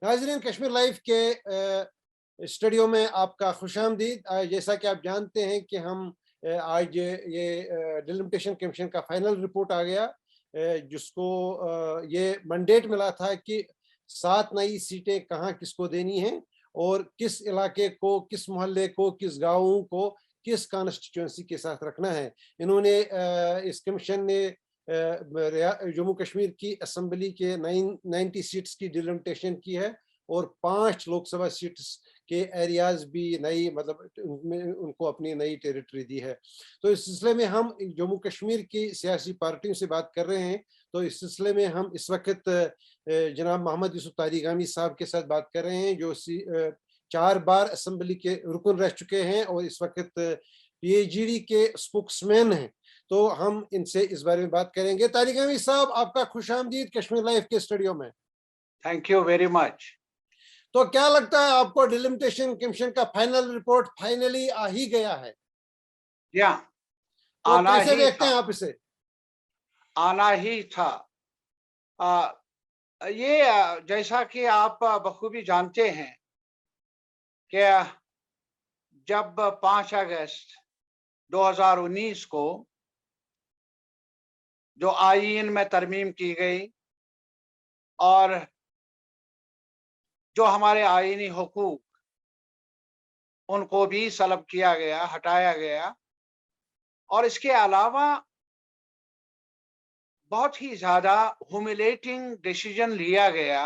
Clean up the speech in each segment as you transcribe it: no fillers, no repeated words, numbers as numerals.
नाज़रीन, कश्मीर लाइव के स्टूडियो में आपका खुशामदीद। जैसा कि आप जानते हैं कि हम आज ये डिलिमिटेशन कमीशन का फाइनल रिपोर्ट आ गया, जिसको ये मैंडेट मिला था कि 7 नई सीटें कहाँ किसको देनी हैं और किस इलाके को, किस मोहल्ले को, किस गाँव को, किस कॉन्स्टिट्यूंसी के साथ रखना है। इन्होंने इस कमीशन ने जम्मू कश्मीर की असेंबली के 90 सीट्स की डिलिमिटेशन की है और 5 लोकसभा सीट्स के एरियाज भी नई, मतलब उनको अपनी नई टेरिटरी दी है। तो इस सिलसिले में हम जम्मू कश्मीर की सियासी पार्टियों से बात कर रहे हैं। तो इस सिलसिले में हम इस वक्त जनाब मोहम्मद यूसुफ तारिगामी साहब के साथ बात कर रहे हैं, जो 4 बार असेंबली के रुकन रह चुके हैं और इस वक्त पीएचडी के स्पोक्समैन हैं। तो हम इनसे इस बारे में बात करेंगे। तारिगामी साहब, आपका खुशामदीद कश्मीर लाइव के स्टूडियो में। Thank you very much. तो क्या लगता है आपको, डिलिमिटेशन कमीशन का फाइनल रिपोर्ट फाइनली आ ही गया है? तो आना कैसे ही देखते था, हैं आप इसे? आना ही था। ये जैसा कि आप बखूबी जानते हैं कि जब 5 अगस्त 2019 को जो आईन में तरमीम की गई और जो हमारे आईनी हुकूक उनको भी सलब किया गया, हटाया गया, और इसके अलावा बहुत ही ज्यादा ह्यूमिलेटिंग डिसीजन लिया गया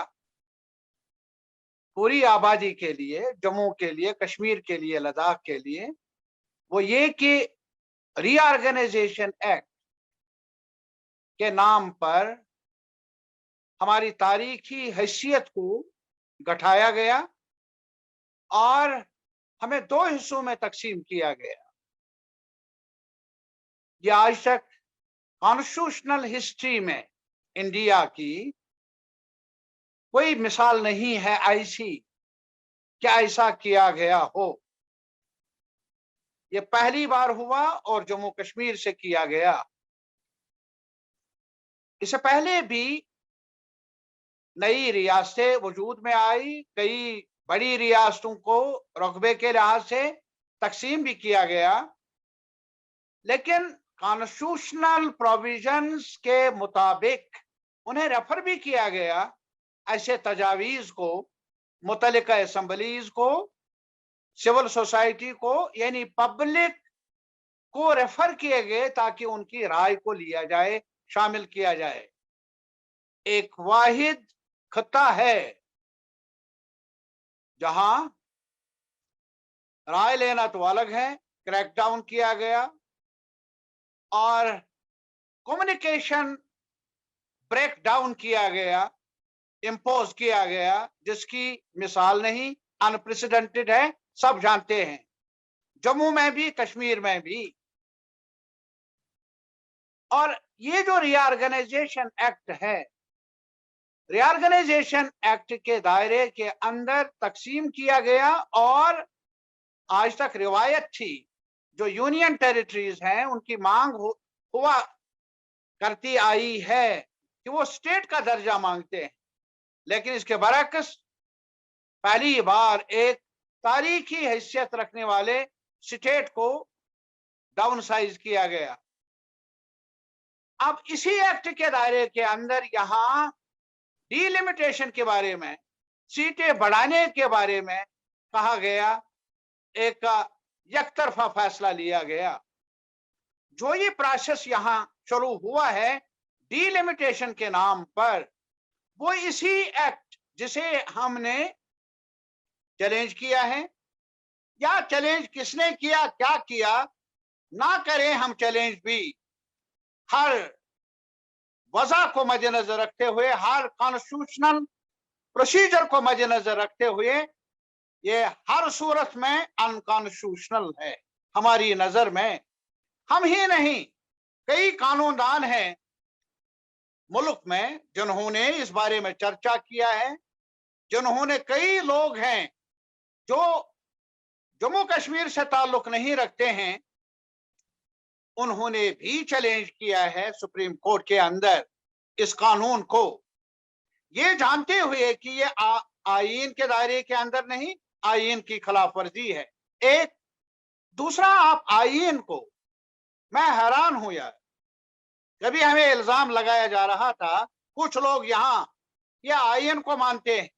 पूरी आबादी के लिए, जम्मू के लिए, कश्मीर के लिए, लद्दाख के लिए। वो ये कि रीऑर्गेनाइजेशन एक्ट के नाम पर हमारी तारीखी हैसियत को घटाया गया और हमें 2 हिस्सों में तकसीम किया गया। ये आज तक कॉन्स्टिट्यूशनल हिस्ट्री में इंडिया की कोई मिसाल नहीं है ऐसी कि ऐसा किया गया हो। ये पहली बार हुआ और जम्मू कश्मीर से किया गया। इससे पहले भी नई रियासतें वजूद में आई, कई बड़ी रियासतों को रकबे के लिहाज से तकसीम भी किया गया, लेकिन कॉन्स्टिट्यूशनल प्रोविजंस के मुताबिक उन्हें रेफर भी किया गया। ऐसे तजावीज को मुतल्लिका असेंबलीज को, सिविल सोसाइटी को, यानी पब्लिक को रेफर किए गए ताकि उनकी राय को लिया जाए, शामिल किया जाए। एक वाहिद खत्ता है जहां राय लेना तो अलग है, क्रैकडाउन किया गया और कम्युनिकेशन ब्रेक डाउन किया गया, इंपोज किया गया, जिसकी मिसाल नहीं, अनप्रेसिडेंटेड है, सब जानते हैं, जम्मू में भी, कश्मीर में भी। और ये जो रीऑर्गेनाइजेशन एक्ट है, रीऑर्गेनाइजेशन एक्ट के दायरे के अंदर तकसीम किया गया और आज तक रिवायत थी, जो यूनियन टेरिटरीज हैं उनकी मांग हुआ करती आई है कि वो स्टेट का दर्जा मांगते हैं, लेकिन इसके बरक्स पहली बार एक तारीखी हैसियत रखने वाले स्टेट को डाउन साइज किया गया। अब इसी एक्ट के दायरे के अंदर यहां डिलिमिटेशन के बारे में, सीटें बढ़ाने के बारे में कहा गया, एक यकतरफा फैसला लिया गया। जो ये प्रोसेस यहां शुरू हुआ है डिलिमिटेशन के नाम पर, वो इसी एक्ट जिसे हमने चैलेंज किया है, या चैलेंज किसने किया, क्या किया, ना करें हम चैलेंज भी, हर वजह को मद्देनजर रखते हुए, हर कॉन्स्टिट्यूशनल प्रोसीजर को मद्देनजर रखते हुए, ये हर सूरत में अनकॉन्स्टिट्यूशनल है हमारी नजर में। हम ही नहीं, कई कानूनदान हैं मुल्क में जिन्होंने इस बारे में चर्चा किया है, जिन्होंने, कई लोग हैं जो जम्मू कश्मीर से ताल्लुक नहीं रखते हैं, उन्होंने भी चैलेंज किया है सुप्रीम कोर्ट के अंदर इस कानून को, ये जानते हुए कि ये आईन के दायरे के अंदर नहीं, आईन की खिलाफ वर्जी है। एक दूसरा, आप आईन को, मैं हैरान हूं यार, कभी हमें इल्जाम लगाया जा रहा था, कुछ लोग यहाँ ये आईन को मानते हैं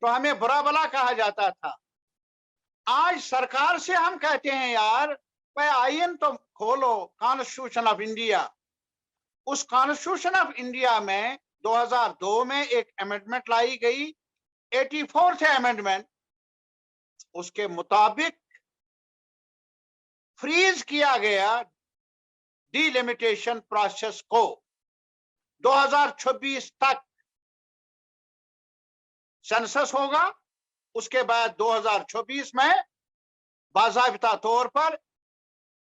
तो हमें बुरा भला कहा जाता था। आज सरकार से हम कहते हैं यार भाई आईन तो खोलो, कॉन्स्टिट्यूशन ऑफ इंडिया। उस कॉन्स्टिट्यूशन ऑफ इंडिया में 2002 में एक अमेंडमेंट लाई गई, 84th अमेंडमेंट, उसके मुताबिक फ्रीज किया गया डिलिमिटेशन प्रोसेस को 2026 तक। सेंसस होगा, उसके बाद 2026 में बाज़ाबिता तौर पर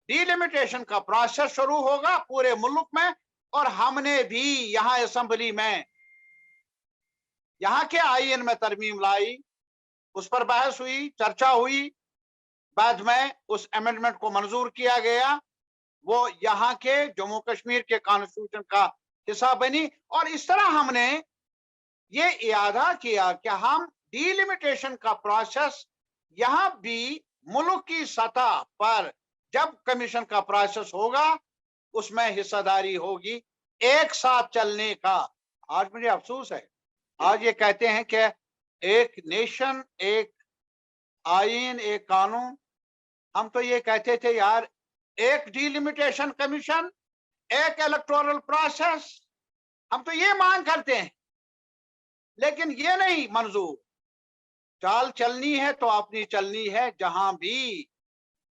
डिलिमिटेशन का प्रोसेस शुरू होगा पूरे मुल्क में। और हमने भी यहां असेंबली में यहां के आईन में तरमीम लाई, उस पर बहस हुई, चर्चा हुई, बाद में उस अमेंडमेंट को मंजूर किया गया, वो यहाँ के जम्मू कश्मीर के कॉन्स्टिट्यूशन का हिस्सा बनी। और इस तरह हमने ये इरादा किया कि हम डिलिमिटेशन का प्रोसेस यहां भी मुल्क की सतह पर जब कमीशन का प्रोसेस होगा उसमें हिस्सेदारी होगी, एक साथ चलने का। आज मुझे अफसोस है, आज ये कहते हैं कि एक नेशन, एक आईन, एक कानून। हम तो ये कहते थे यार, एक डिलिमिटेशन कमीशन, एक इलेक्टोरल प्रोसेस, हम तो ये मांग करते हैं, लेकिन ये नहीं मंजूर। चाल चलनी है तो अपनी चलनी है, जहां भी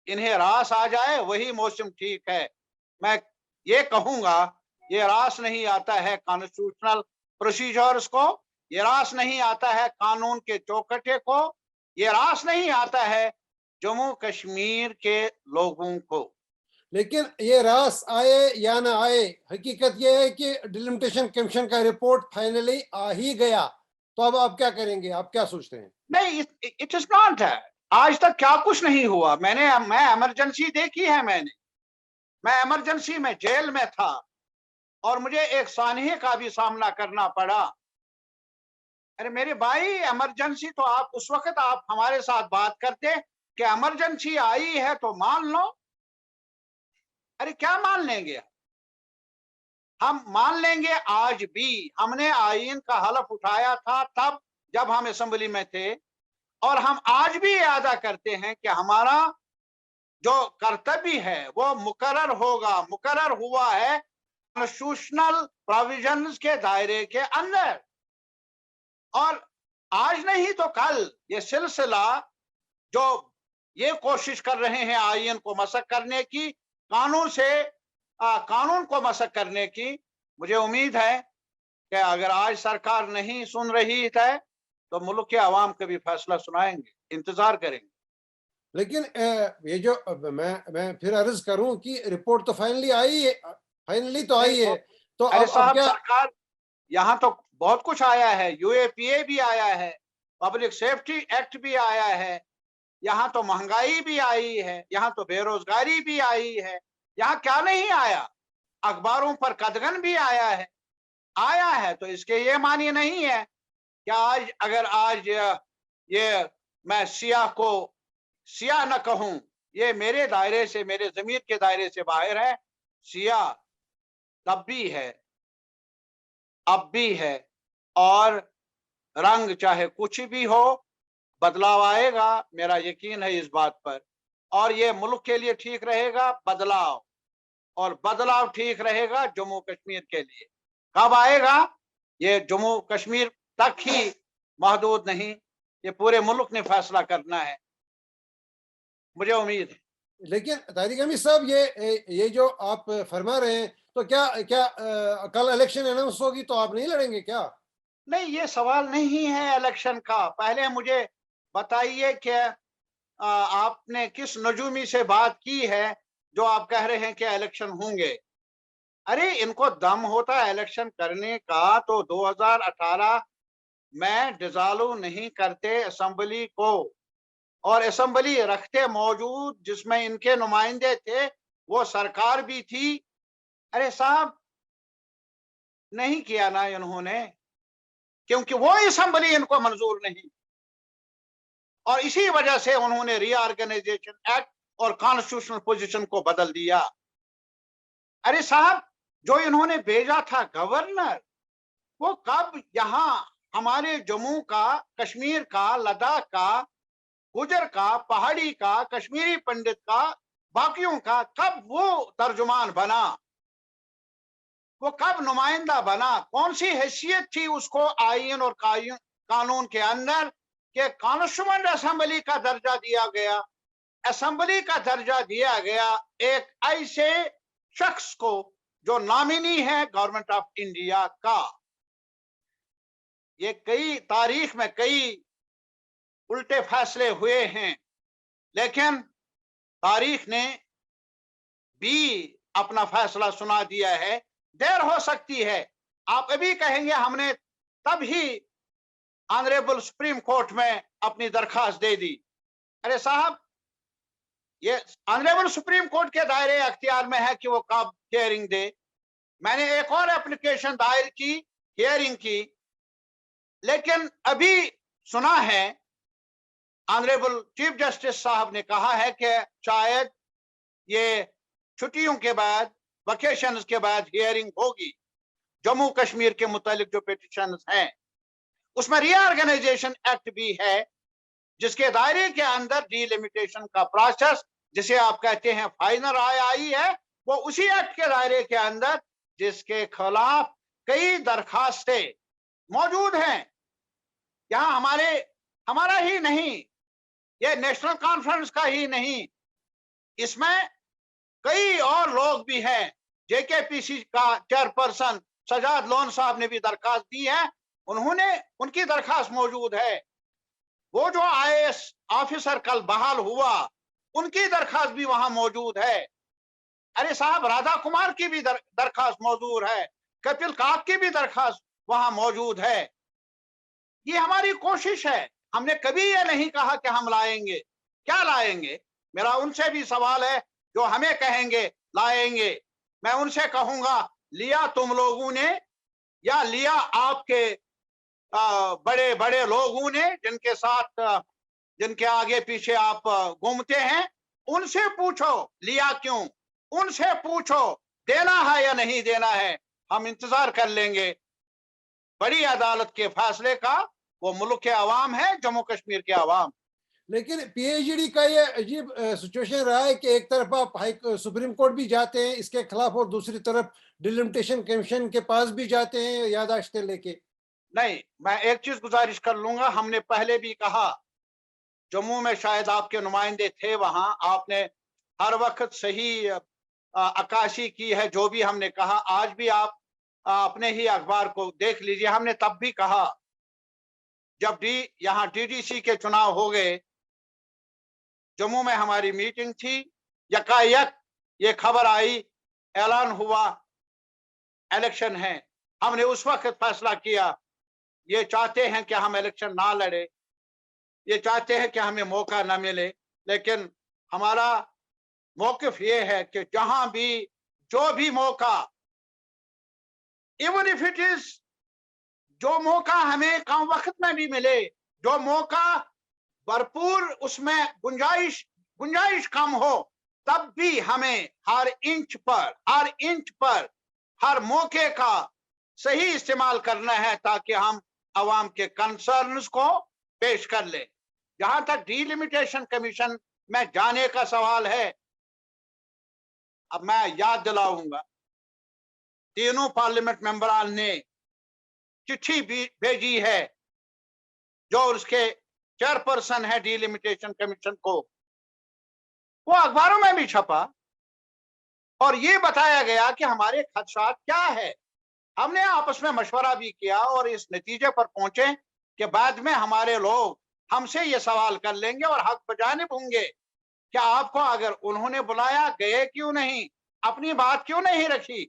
इन्हें रास आ जाए वही मौसम ठीक है। मैं ये कहूंगा, ये रास नहीं आता है कॉन्स्टिट्यूशनल प्रोसीजर्स को, ये रास नहीं आता है कानून के चौकटे को, ये रास नहीं आता है जम्मू कश्मीर के लोगों को। लेकिन ये रास आए या ना आए, हकीकत ये है कि डिलिमिटेशन कमीशन का रिपोर्ट फाइनली आ ही गया। तो अब आप क्या करेंगे, आप क्या सोचते हैं? नहीं, इट इज नॉट है। आज तक क्या कुछ नहीं हुआ। मैं इमरजेंसी देखी है, मैं इमरजेंसी में जेल में था और मुझे एक सानहे का भी सामना करना पड़ा। अरे मेरे भाई, इमरजेंसी तो आप उस वक्त आप हमारे साथ बात करते कि इमरजेंसी आई है तो मान लो। अरे क्या मान लेंगे? हम मान लेंगे। आज भी हमने आईन का हलफ उठाया था तब जब हम असेंबली में थे, और हम आज भी अदा करते हैं कि हमारा जो कर्तव्य है वो मुकर्रर होगा, मुकर्रर हुआ है कॉन्स्टिट्यूशनल प्रोविजंस के दायरे के अंदर। और आज नहीं तो कल ये सिलसिला जो ये कोशिश कर रहे हैं आईन को मसक करने की, कानून को मसक करने की, मुझे उम्मीद है कि अगर आज सरकार नहीं सुन रही है तो मुल्क के अवाम को भी फैसला सुनाएंगे, इंतजार करेंगे। लेकिन ये जो मैं फिर अर्ज करूं कि रिपोर्ट तो फाइनली आई है, फाइनली तो आई है, तो अरे अब साहब, क्या? सरकार यहाँ तो बहुत कुछ आया है, यूएपीए भी आया है, पब्लिक सेफ्टी एक्ट भी आया है, यहाँ तो महंगाई भी आई है, यहाँ तो बेरोजगारी भी आई है, यहाँ क्या नहीं आया? अखबारों पर कदगन भी आया है। तो इसके ये मानिए नहीं है कि आज अगर आज ये मैं सियाह को सियाह न कहूं, ये मेरे दायरे से, मेरे जमीर के दायरे से बाहर है। सियाह तब भी है, अब भी है, और रंग चाहे कुछ भी हो, बदलाव आएगा, मेरा यकीन है इस बात पर। और ये मुल्क के लिए ठीक रहेगा बदलाव, और बदलाव ठीक रहेगा जम्मू कश्मीर के लिए। कब आएगा? ये जम्मू कश्मीर तक ही महदूद नहीं, ये पूरे मुल्क ने फैसला करना है, मुझे उम्मीद है। लेकिन तारिक अमीर साहब, ये जो आप फरमा रहे हैं, तो क्या कल इलेक्शन अनाउंस होगी तो आप नहीं लड़ेंगे क्या? नहीं, ये सवाल नहीं है इलेक्शन का। पहले मुझे बताइए कि आपने किस नजूमी से बात की है जो आप कह रहे हैं कि इलेक्शन होंगे। अरे इनको दम होता है इलेक्शन करने का तो 2018 में डिसॉल्व नहीं करते असेंबली को, और असेंबली रखते मौजूद जिसमें इनके नुमाइंदे थे, वो सरकार भी थी। अरे साहब, नहीं किया ना इन्होंने। क्योंकि वो असेंबली इनको मंजूर नहीं, और इसी वजह से उन्होंने रीऑर्गेनाइजेशन एक्ट और कॉन्स्टिट्यूशनल पोजीशन को बदल दिया। अरे साहब, जो इन्होंने भेजा था गवर्नर, वो कब यहाँ हमारे जम्मू का, कश्मीर का, लद्दाख का, गुजर का, पहाड़ी का, कश्मीरी पंडित का, बाकियों का कब वो तर्जुमान बना, वो कब नुमाइंदा बना? कौन सी हैसियत थी उसको आईन और कानून के अंदर कि कॉन्स्टिट्यूएंट असेंबली का दर्जा दिया गया, असेंबली का दर्जा दिया गया एक ऐसे शख्स को जो नॉमिनी है गवर्नमेंट ऑफ इंडिया का। ये कई तारीख में कई उल्टे फैसले हुए हैं, लेकिन तारीख ने भी अपना फैसला सुना दिया है। देर हो सकती है, आप अभी कहेंगे हमने तब ही ऑनरेबल सुप्रीम कोर्ट में अपनी दरखास्त दे दी। अरे साहब, ये ऑनरेबल सुप्रीम कोर्ट के दायरे अख्तियार में है कि वो कब हियरिंग दे। मैंने एक और एप्लीकेशन दायर की, हियरिंग की, लेकिन अभी सुना है ऑनरेबल चीफ जस्टिस साहब ने कहा है कि शायद ये छुट्टियों के बाद, वेकेशंस के बाद हियरिंग होगी। जम्मू कश्मीर के मुतालिक जो पिटीशंस हैं, उसमें रीऑर्गेनाइजेशन एक्ट भी है, जिसके दायरे के अंदर डिलिमिटेशन का प्रोसेस, जिसे आप कहते हैं फाइनल राय आई है, वो उसी एक्ट के दायरे के अंदर, जिसके खिलाफ कई दरखास्तें मौजूद हैं। यहाँ हमारा ही नहीं, ये नेशनल कॉन्फ्रेंस का ही नहीं, इसमें कई और लोग भी हैं। जेकेपीसी का चेयरपर्सन सजाद लोन साहब ने भी दरखास्त दी है, उनकी दरखास्त मौजूद है। वो जो आईएएस ऑफिसर कल बहाल हुआ, उनकी दरखास्त भी वहां मौजूद है। अरे साहब, राधा कुमार की भी दरखास्त मौजूद है, कपिल काक की भी दरखास्त वहां मौजूद है। ये हमारी कोशिश है, हमने कभी ये नहीं कहा कि हम लाएंगे। क्या लाएंगे? मेरा उनसे भी सवाल है जो हमें कहेंगे लाएंगे। मैं उनसे कहूंगा, लिया तुम लोगों ने या लिया आपके बड़े बड़े लोगों ने, जिनके साथ, जिनके आगे पीछे आप घूमते हैं, उनसे पूछो लिया क्यों, उनसे पूछो देना है या नहीं देना है। हम इंतजार कर लेंगे बड़ी अदालत के फैसले का। वो मुल्क के अवाम है, जम्मू कश्मीर के अवाम। लेकिन पीएचडी का ये अजीब सिचुएशन रहा है कि एक तरफ आप सुप्रीम कोर्ट भी जाते हैं इसके खिलाफ, और दूसरी तरफ डिलिमिटेशन कमीशन के पास भी जाते हैं याददाश्तें लेके। नहीं, मैं एक चीज गुजारिश कर लूंगा, हमने पहले भी कहा, जम्मू में शायद आपके नुमाइंदे थे, वहां आपने हर वक्त सही अक्कासी की है जो भी हमने कहा। आज भी आप अपने ही अखबार को देख लीजिए, हमने तब भी कहा, जब यहाँ डीडीसी के चुनाव हो गए, जम्मू में हमारी मीटिंग थी, यकायक ये खबर आई, ऐलान हुआ इलेक्शन है। हमने उस वक्त फैसला किया, ये चाहते हैं कि हम इलेक्शन ना लड़े, ये चाहते हैं कि हमें मौका ना मिले। लेकिन हमारा मौकिफ ये है कि जहां भी जो भी मौका, इवन इफ इट इज, जो मौका हमें कम वक्त में भी मिले, जो मौका भरपूर उसमें गुंजाइश कम हो, तब भी हमें हर इंच पर हर मौके का सही इस्तेमाल करना है, ताकि हम अवाम के कंसर्न्स को पेश कर ले। जहां तक डिलिमिटेशन कमीशन में जाने का सवाल है, अब मैं याद दिलाऊंगा, तीनों पार्लियामेंट मेंबरान ने चिट्ठी भेजी है, जो उसके चेयरपर्सन है डिलिमिटेशन कमीशन को, वो अखबारों में भी छपा और ये बताया गया कि हमारे खदशात क्या है। हमने आपस में मशवरा भी किया और इस नतीजे पर पहुंचे कि बाद में हमारे लोग हमसे ये सवाल कर लेंगे और हक बजानिब होंगे, क्या आपको अगर उन्होंने बुलाया गए क्यों नहीं, अपनी बात क्यों नहीं रखी,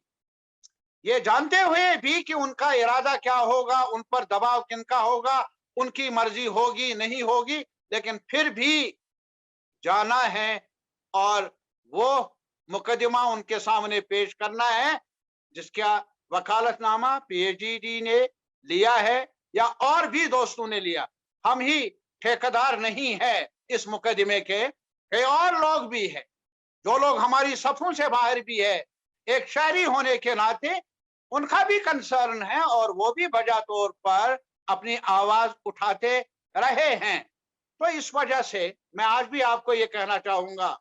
ये जानते हुए भी कि उनका इरादा क्या होगा, उन पर दबाव किनका होगा, उनकी मर्जी होगी नहीं होगी, लेकिन फिर भी जाना है और वो मुकदमा उनके सामने पेश करना है, जिसका वकालतनामा पीएचडी ने लिया है या और भी दोस्तों ने लिया। हम ही ठेकेदार नहीं है इस मुकदमे के, कई और लोग भी है, जो लोग हमारी सफों से बाहर भी है। एक शहरी होने के नाते उनका भी कंसर्न है और वो भी बजा तौर पर अपनी आवाज उठाते रहे हैं। तो इस वजह से मैं आज भी आपको ये कहना चाहूंगा,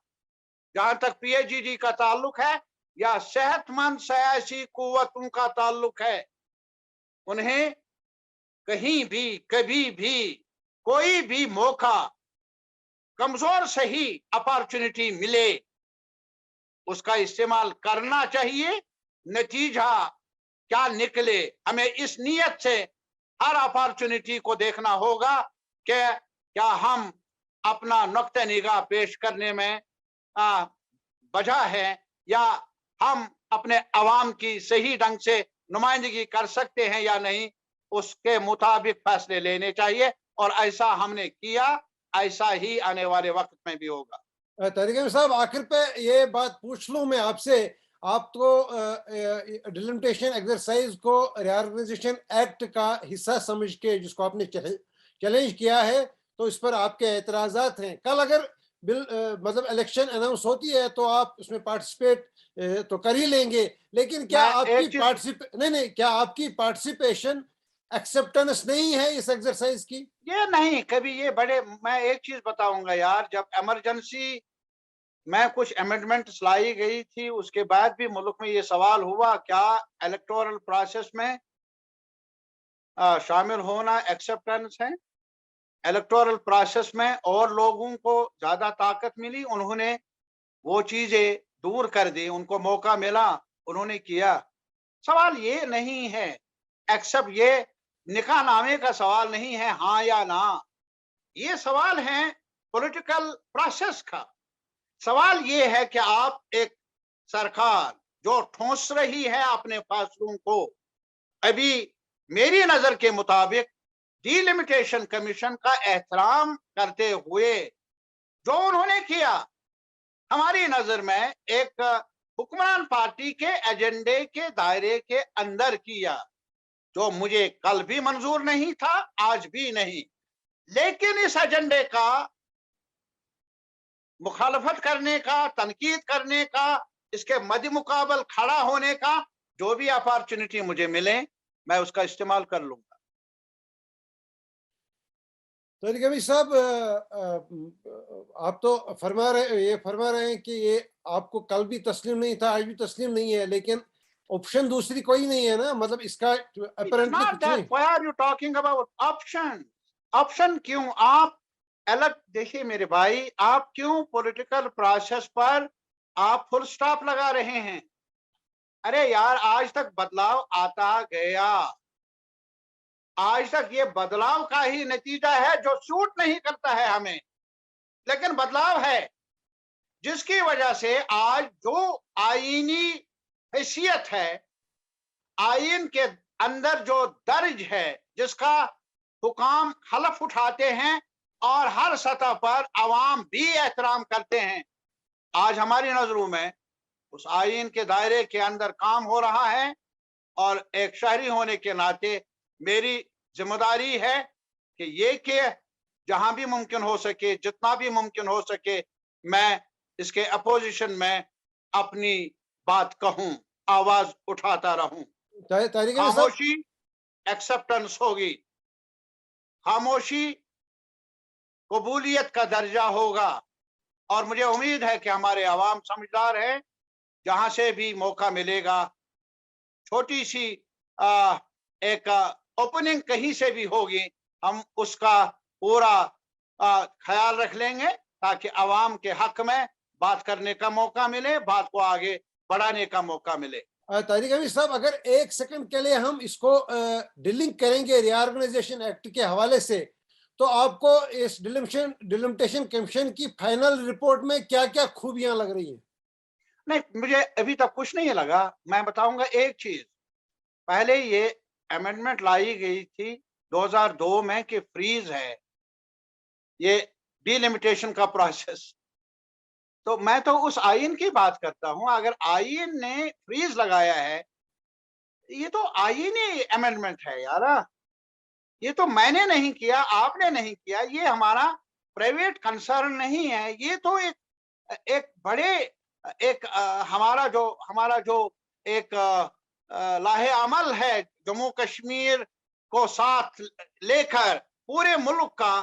जहां तक पीएचडी का ताल्लुक है या सेहतमंद सियासी कुव्वतों का ताल्लुक है, उन्हें कहीं भी कभी भी कोई भी मौका, कमजोर सही अपॉर्चुनिटी मिले, उसका इस्तेमाल करना चाहिए। नतीजा क्या निकले, हमें इस नियत से हर अपॉर्चुनिटी को देखना होगा कि क्या हम अपना नुक्ता निगाह पेश करने में बजा है, या हम अपने अवाम की सही ढंग से नुमाइंदगी कर सकते हैं या नहीं, उसके मुताबिक फैसले लेने चाहिए। और ऐसा हमने किया, ऐसा ही आने वाले वक्त में भी होगा। तरीके साहब, आखिर पे ये बात पूछ लूं मैं आपसे, आप तो डिलिमिटेशन एक्सरसाइज को रीऑर्गेनाइजेशन एक्ट का हिस्सा समझ के जिसको आपने चैलेंज किया है, तो इस पर आपके एतराजात हैं। कल अगर बिल मतलब इलेक्शन अनाउंस होती है तो आप उसमें पार्टिसिपेट तो कर ही लेंगे, लेकिन क्या आपकी क्या आपकी पार्टिसिपेशन एक्सेप्टेंस नहीं है इस एक्सरसाइज की? ये नहीं, कभी ये बड़े, मैं एक चीज बताऊंगा यार, जब इमरजेंसी में कुछ अमेंडमेंट्स लाई गई थी, उसके बाद भी मुल्क में ये सवाल हुआ क्या इलेक्टोरल प्रोसेस में शामिल होना एक्सेप्टेंस है। इलेक्टोरल प्रोसेस में और लोगों को ज्यादा ताकत मिली, उन्होंने वो चीजें दूर कर दी, उनको मौका मिला, उन्होंने किया। सवाल ये नहीं है, एक्सेप्ट ये निकाहनामे का सवाल नहीं है हाँ या ना, ये सवाल है पॉलिटिकल प्रोसेस का। सवाल ये है कि आप एक सरकार जो ठोंस रही है अपने फैसलों को, अभी मेरी नजर के मुताबिक डिलिमिटेशन कमीशन का एहतराम करते हुए जो उन्होंने किया, हमारी नजर में एक हुक्मरान पार्टी के एजेंडे के दायरे के अंदर किया, जो मुझे कल भी मंजूर नहीं था, आज भी नहीं। लेकिन इस एजेंडे का मुखालफत करने का, तनकीद करने का, इसके मद्देमुकाबल खड़ा होने का जो भी अपॉर्चुनिटी मुझे मिले, मैं उसका इस्तेमाल कर लूंगा। तो कभी साहब, आप तो फरमा रहे हैं कि ये आपको कल भी तस्लीम नहीं था, आज भी तस्लीम नहीं है, लेकिन ऑप्शन दूसरी कोई नहीं है ना, मतलब इसका अपरेंटली कुछ नहीं। Why are you talking about option? Option क्यों? आप अलग देखिए मेरे भाई, आप क्यों पॉलिटिकल प्रोसेस पर आप फुल स्टॉप लगा रहे हैं? अरे यार, आज तक बदलाव आता गया, आज तक ये बदलाव का ही नतीजा है जो सूट नहीं करता है हमें, लेकिन बदलाव है जिसकी वजह से आज जो आईनी हैसियत है, आइन के अंदर जो दर्ज है, जिसका हुकाम हलफ उठाते हैं और हर सतह पर अवाम भी एहतराम करते हैं, आज हमारी नजरों में उस आइन के दायरे के अंदर काम हो रहा है। और एक शहरी होने के नाते मेरी जिम्मेदारी है कि ये कि जहां भी मुमकिन हो सके, जितना भी मुमकिन हो सके, मैं इसके अपोजिशन में अपनी बात कहूं, आवाज उठाता रहूं। खामोशी एक्सेप्टेंस होगी, खामोशी कबूलियत का दर्जा होगा। और मुझे उम्मीद है कि हमारे अवाम समझदार हैं, जहां से भी मौका मिलेगा, छोटी सी एक ओपनिंग कहीं से भी होगी, हम उसका पूरा ख्याल रख लेंगे ताकि अवाम के हक में बात करने का मौका मिले, बात को आगे बढ़ाने का मौका मिले। तारिक अमीर साहब, अगर एक सेकंड के लिए हम इसको डिलिंक करेंगे रीऑर्गेनाइजेशन एक्ट के हवाले से, तो आपको इस डिलिमिटेशन कमीशन की फाइनल रिपोर्ट में क्या क्या खूबियां लग रही हैं? नहीं, मुझे अभी तक कुछ नहीं लगा। मैं बताऊंगा एक चीज, पहले ये अमेंडमेंट लाई गई थी 2002 में कि फ्रीज है ये डिलिमिटेशन का प्रोसेस, तो मैं तो उस आइन की बात करता हूं। अगर आइन ने फ्रीज लगाया है, ये तो आईनी अमेंडमेंट है यार। ये तो मैंने नहीं किया, आपने नहीं किया, ये हमारा प्राइवेट कंसर्न नहीं है, ये तो एक बड़े एक हमारा जो एक लाहे अमल है जम्मू कश्मीर को साथ लेकर पूरे मुल्क का,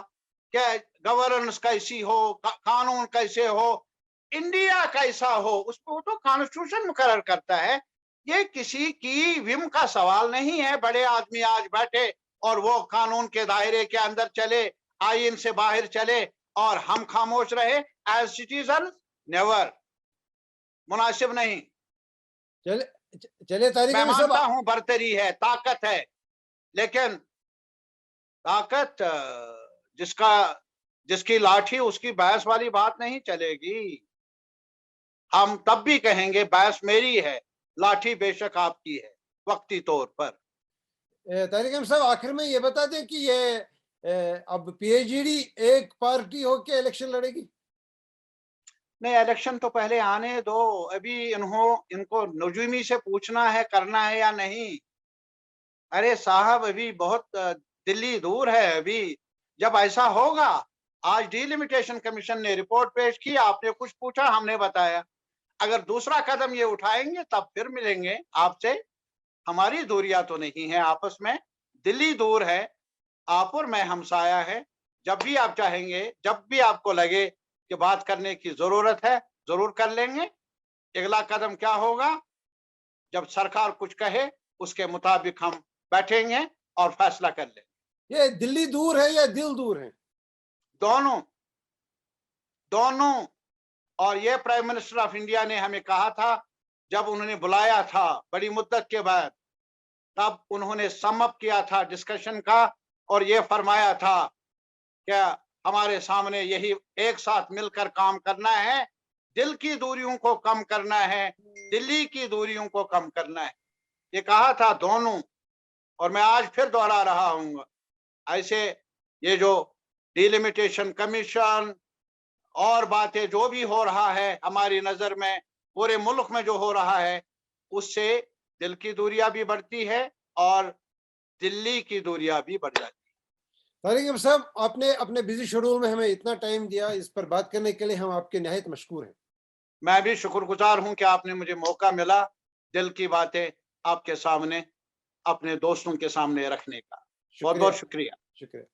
क्या गवर्नेंस कैसी हो, कानून कैसे हो, इंडिया कैसा हो, उसको तो कॉन्स्टिट्यूशन मुकर्रर करता है। ये किसी की विम का सवाल नहीं है। बड़े आदमी आज बैठे और वो कानून के दायरे के अंदर चले, आईन से बाहर चले और हम खामोश रहे एज सिटीजन, नेवर, मुनासिब नहीं। चले चले तारिक मैं अमीर साहब, मानता हूं बर्तरी है, ताकत है, लेकिन ताकत जिसकी लाठी उसकी भैंस वाली बात नहीं चलेगी। हम तब भी कहेंगे भैंस मेरी है, लाठी बेशक आपकी है, वक्ती तौर पर। तारिक अमीर साहब, आखिर में ये बता दें कि ये अब पीएचडी एक पार्टी होके इलेक्शन लड़ेगी? नहीं, इलेक्शन तो पहले आने दो, अभी इनको नजूमी से पूछना है करना है या नहीं। अरे साहब, अभी बहुत दिल्ली दूर है। अभी जब ऐसा होगा, आज डिलिमिटेशन कमीशन ने रिपोर्ट पेश की, आपने कुछ पूछा, हमने बताया। अगर दूसरा कदम ये उठाएंगे तब फिर मिलेंगे आपसे। हमारी दूरियां तो नहीं है आपस में, दिल्ली दूर है, आप और मैं हमसाया है। जब भी आप चाहेंगे, जब भी आपको लगे कि बात करने की जरूरत है, जरूर कर लेंगे। अगला कदम क्या होगा, जब सरकार कुछ कहे उसके मुताबिक हम बैठेंगे और फैसला कर लेंगे। ये दिल्ली दूर है या दिल दूर है? दोनों दोनों। और ये प्राइम मिनिस्टर ऑफ इंडिया ने हमें कहा था, जब उन्होंने बुलाया था बड़ी मुद्दत के बाद, तब उन्होंने समअप किया था डिस्कशन का और ये फरमाया था कि हमारे सामने यही एक साथ मिलकर काम करना है, दिल की दूरियों को कम करना है, दिल्ली की दूरियों को कम करना है, ये कहा था दोनों। और मैं आज फिर दोहरा रहा हूँ, ऐसे ये जो डिलिमिटेशन कमीशन और बातें जो भी हो रहा है हमारी नजर में, पूरे मुल्क में जो हो रहा है, उससे दिल की दूरियां भी बढ़ती है और दिल्ली की दूरियां भी बढ़ जाती है। तारिक अमीर साहब, आपने अपने बिजी शेड्यूल में हमें इतना टाइम दिया, इस पर बात करने के लिए हम आपके निहायत मशकूर हैं। मैं भी शुक्रगुजार हूं कि आपने मुझे मौका मिला दिल की बातें आपके सामने, अपने दोस्तों के सामने रखने का। बहुत शुक्रिया। बहुत शुक्रिया। शुक्रिया।